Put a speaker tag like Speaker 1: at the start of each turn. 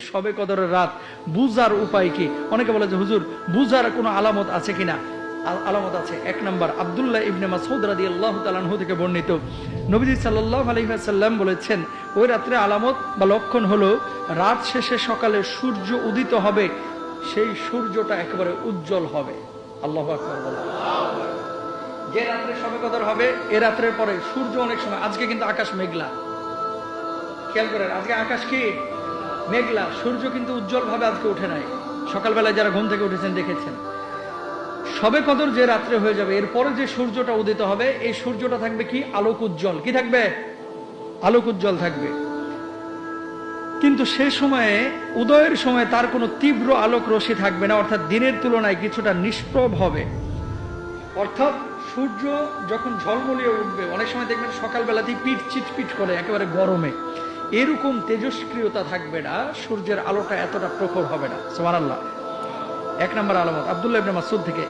Speaker 1: শবে কদরের রাত বুঝার উপায় কি? অনেকে বলে যে হুজুর বুঝার কোনো আলামত আছে কিনা? আলামত আছে। এক নাম্বার, আব্দুল্লাহ ইবনে মাসউদ রাদিয়াল্লাহু তাআলা আনহু থেকে বর্ণিত, নবীজি সাল্লাল্লাহু আলাইহি ওয়াসাল্লাম বলেছেন, ওই রাত্রে আলামত বা লক্ষণ হলো রাত শেষে সকালে সূর্য উদিত হবে, সেই সূর্যটা একেবারে উজ্জ্বল হবে। আল্লাহু আকবার বলেন। যে রাত্রে শবে কদর হবে এ রাত্রের পরে সূর্য অনেক সময়, আজকে কিন্তু আকাশ মেঘলা, খেয়াল করেন আজকে আকাশ কি মেঘলা, সূর্য কিন্তু উজ্জ্বল ভাবে আজকে উঠে নাই। সকালবেলায় যারা ঘুম থেকে উঠেছেন দেখেছেন। শবে কদর যে রাত্রে হয়ে যাবে এরপরে যে সূর্যটা উদিত হবে এই সূর্যটা থাকবে কি আলোক উজ্জ্বল, কি থাকবে? আলোক উজ্জ্বল থাকবে। কিন্তু সে সময়ে উদয়ের সময় তার কোনো তীব্র আলোক রশ্মি থাকবে না, অর্থাৎ দিনের তুলনায় কিছুটা নিষ্প্রভ হবে। অর্থাৎ সূর্য যখন ঝলমলিয়ে উঠবে, অনেক সময় দেখবেন সকালবেলাতেই পিঠ চিটপিট করে একেবারে গরমে, এরকম তেজস্ক্রিয়তা থাকবে না, সূর্যের আলোটা এতটা প্রখর হবে না। সুবহানাল্লাহ। এক নম্বর আলামত আব্দুল্লাহ ইবনে মাসউদ থেকে।